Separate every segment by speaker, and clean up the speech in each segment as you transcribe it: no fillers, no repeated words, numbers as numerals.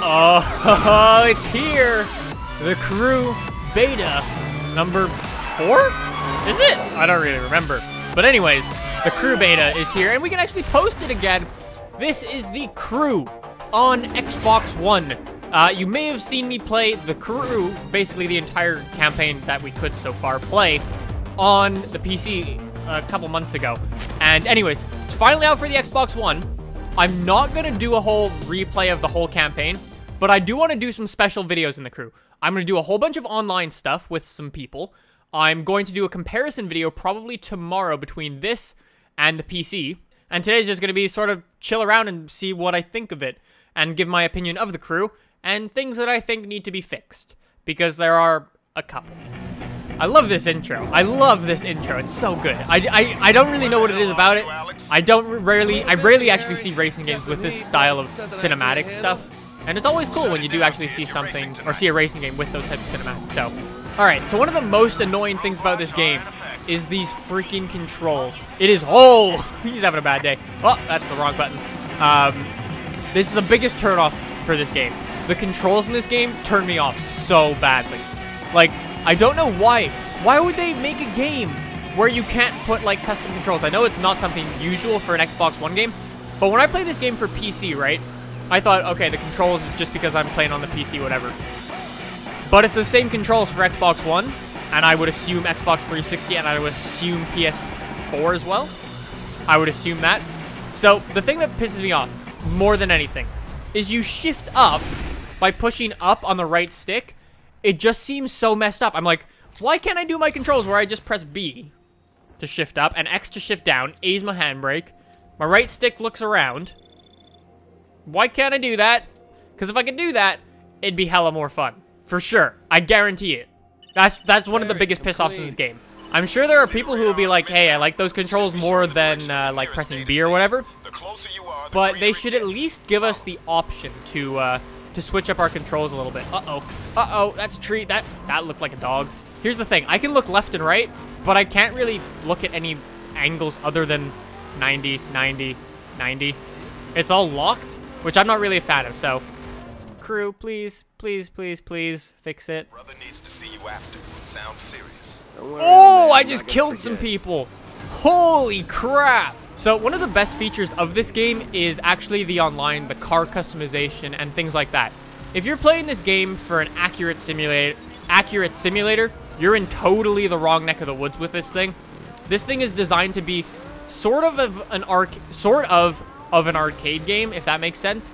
Speaker 1: Oh, it's here. The crew beta number 4? Is it? I don't really remember. But anyways, the crew beta is here, and we can actually post it again. This is the crew on Xbox One. You may have seen me play the crew, basically the entire campaign that we could so far play, on the PC a couple months ago. And anyways, it's finally out for the Xbox One. I'm not gonna do a whole replay of the whole campaign, but I do want to do some special videos in the crew. I'm gonna do a whole bunch of online stuff with some people. I'm going to do a comparison video probably tomorrow between this and the PC. And today's just gonna be sort of chill around and see what I think of it, and give my opinion of the crew, and things that I think need to be fixed, because there are a couple. I love this intro. I love this intro. It's so good. I don't really know what it is about it. I rarely actually see racing games with this style of cinematic stuff. And it's always cool when you do actually see something, or see a racing game with those types of cinematics. So, alright, so one of the most annoying things about this game is these freaking controls. It is, oh, he's having a bad day. Oh, that's the wrong button. This is the biggest turnoff for this game. The controls in this game turn me off so badly. Like, I don't know why. Why would they make a game where you can't put, like, custom controls? I know it's not something usual for an Xbox One game, but when I play this game for PC, right, I thought, okay, the controls is just because I'm playing on the PC, whatever. But it's the same controls for Xbox One, and I would assume Xbox 360, and I would assume PS4 as well. I would assume that. So, the thing that pisses me off, more than anything, is you shift up by pushing up on the right stick. It just seems so messed up. I'm like, why can't I do my controls where I just press B to shift up and X to shift down, A's my handbrake, my right stick looks around. Why can't I do that? Because if I could do that, it'd be hella more fun. For sure. I guarantee it. That's one of the biggest piss-offs in this game. I'm sure there are people who will be like, hey, I like those controls more than, like, pressing B or whatever. But they should at least give us the option to switch up our controls a little bit. Uh-oh. Uh-oh, that's a tree. That looked like a dog. Here's the thing. I can look left and right, but I can't really look at any angles other than 90, 90, 90. It's all locked, which I'm not really a fan of, so... Crew, please, please, please, please, fix it.
Speaker 2: Brother needs to see you after. Sounds serious.
Speaker 1: Oh, I just killed some people. Holy crap. So one of the best features of this game is actually the online, the car customization, and things like that. If you're playing this game for an accurate simulator, you're in totally the wrong neck of the woods with this thing. This thing is designed to be sort of an arcade game, if that makes sense.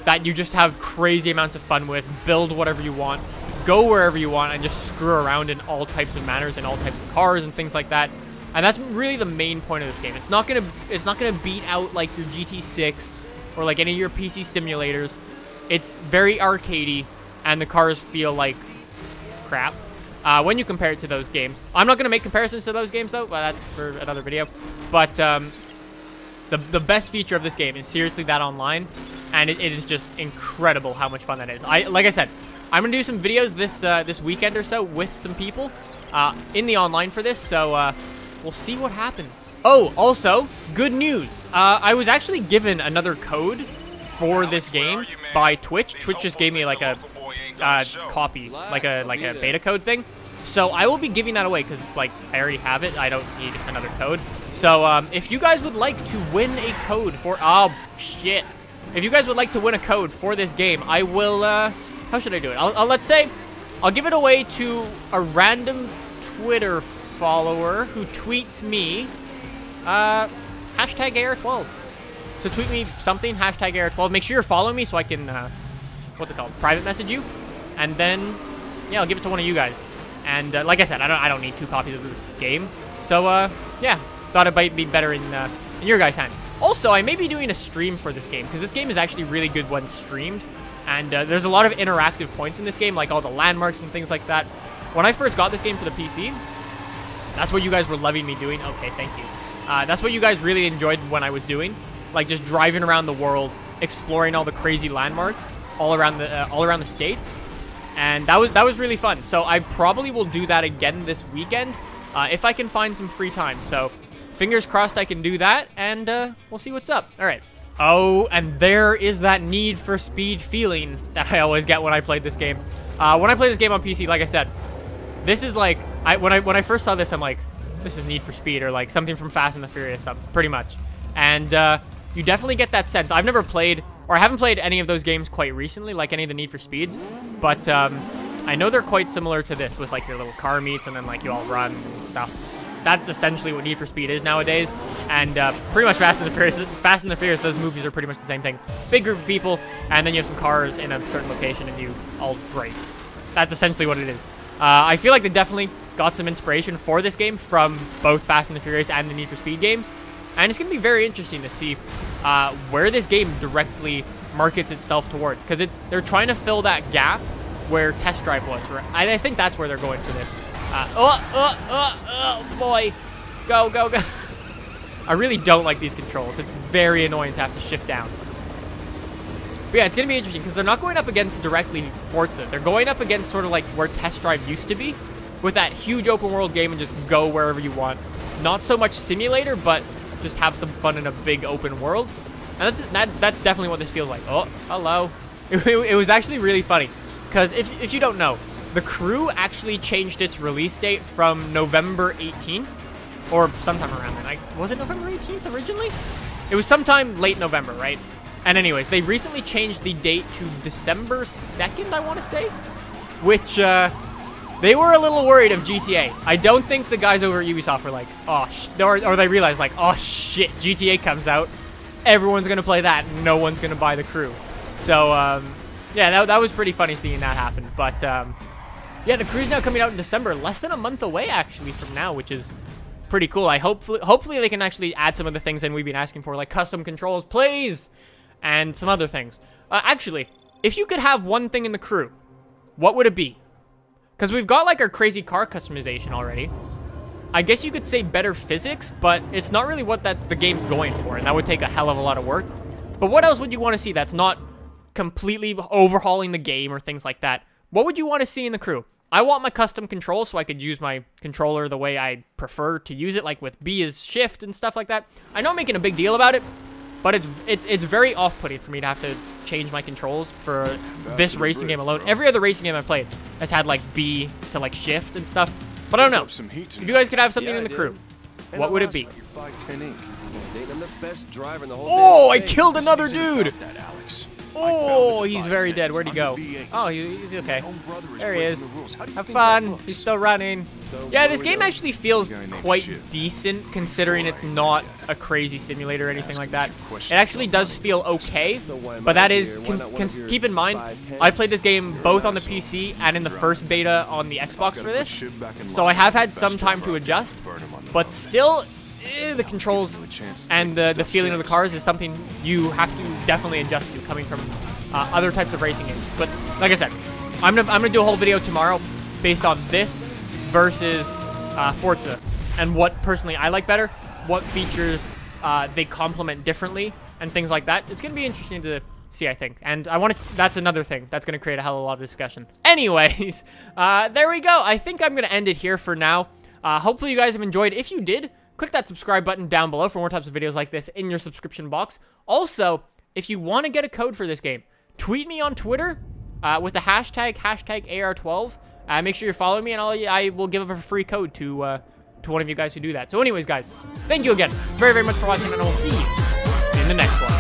Speaker 1: That you just have crazy amounts of fun with, build whatever you want, go wherever you want, and just screw around in all types of manners and all types of cars and things like that. And that's really the main point of this game. It's not gonna beat out like your GT6 or like any of your PC simulators. It's very arcadey, and the cars feel like crap when you compare it to those games. I'm not gonna make comparisons to those games though. Well, that's for another video. But the best feature of this game is seriously that online, and it is just incredible how much fun that is. Like I said, I'm gonna do some videos this weekend or so with some people in the online for this. So. We'll see what happens. Oh, also, good news. I was actually given another code for this game by Twitch. Twitch just gave me like a copy, like a beta code thing. So I will be giving that away because like I already have it. I don't need another code. So if you guys would like to win a code for if you guys would like to win a code for this game, I will. How should I do it? Let's say I'll give it away to a random Twitter follower who tweets me hashtag AR12. So tweet me something, hashtag AR12. Make sure you're following me so I can what's it called, private message you, and then yeah, I'll give it to one of you guys. And like I said, I don't need 2 copies of this game, so yeah, thought it might be better in your guys' hands. Also, I may be doing a stream for this game because this game is actually really good when streamed, and there's a lot of interactive points in this game, like all the landmarks and things like that. When I first got this game for the PC, that's what you guys were loving me doing. Okay, thank you. That's what you guys really enjoyed when I was doing, like just driving around the world, exploring all the crazy landmarks all around the states, and that was really fun. So I probably will do that again this weekend if I can find some free time. So fingers crossed I can do that, and we'll see what's up. All right, Oh, and there is that Need for Speed feeling that I always get when I played this game. When I play this game on PC, like I said, this is like, when I first saw this, I'm like, this is Need for Speed, or like something from Fast and the Furious, pretty much. And you definitely get that sense. I've never played, or I haven't played any of those games quite recently, like any of the Need for Speeds, but I know they're quite similar to this, with like your little car meets, and then like you all run and stuff. That's essentially what Need for Speed is nowadays, and pretty much Fast and the Furious, those movies are pretty much the same thing. Big group of people, and then you have some cars in a certain location, and you all race. That's essentially what it is. I feel like they definitely got some inspiration for this game from both Fast and the Furious and the Need for Speed games, and it's going to be very interesting to see where this game directly markets itself towards, because they're trying to fill that gap where Test Drive was. I think that's where they're going for this. Oh boy. Go, go, go. I really don't like these controls. It's very annoying to have to shift down. But yeah, it's going to be interesting because they're not going up against directly Forza. They're going up against sort of like where Test Drive used to be, with that huge open world game and just go wherever you want. Not so much simulator, but just have some fun in a big open world. And that's definitely what this feels like. Oh, hello. It was actually really funny because if you don't know, The Crew actually changed its release date from November 18th, or sometime around then. Like, was it November 18th originally? It was sometime late November, right? And anyways, they recently changed the date to December 2nd, I want to say, which they were a little worried of GTA. I don't think the guys over at Ubisoft were like, oh, or they realized like, oh shit, GTA comes out, everyone's gonna play that, no one's gonna buy The Crew. So yeah, that was pretty funny seeing that happen. But yeah, The Crew's now coming out in December, less than a month away actually from now, which is pretty cool. Hopefully they can actually add some of the things that we've been asking for, like custom controls, please, and some other things. Actually, if you could have one thing in The Crew, what would it be? Because we've got like our crazy car customization already. I guess you could say better physics, but it's not really what the game's going for, and that would take a hell of a lot of work. But what else would you want to see that's not completely overhauling the game or things like that? What would you want to see in The Crew? I want my custom controls so I could use my controller the way I prefer to use it, like with B as shift and stuff like that. I know I'm making a big deal about it, but it's very off-putting for me to have to change my controls for this racing game alone. Every other racing game I played has had like B to like shift and stuff. But I don't know. If you guys could have something in The Crew, what would it be? Oh, I killed another dude! Oh, he's very dead. Where'd he go? Oh, he's okay. There he is. Have fun. He's still running. Yeah, this game actually feels quite decent considering it's not a crazy simulator or anything like that. It actually does feel okay, but that is, keep in mind, I played this game both on the PC and in the first beta on the Xbox for this, so I have had some time to adjust, but still, the controls and the feeling of the cars is something you have to definitely adjust to coming from other types of racing games. But like I said, I'm gonna do a whole video tomorrow based on this versus Forza and what personally I like better, what features they complement differently, and things like that. It's gonna be interesting to see, I think, and that's another thing that's gonna create a hell of a lot of discussion. Anyways, there we go. I think I'm gonna end it here for now. Hopefully you guys have enjoyed. If you did, click that subscribe button down below for more types of videos like this in your subscription box. Also, if you want to get a code for this game, tweet me on Twitter with the hashtag AR12. Make sure you're following me, and I will give a free code to one of you guys who do that. So anyways, guys, thank you again very, very much for watching, and I will see you in the next one.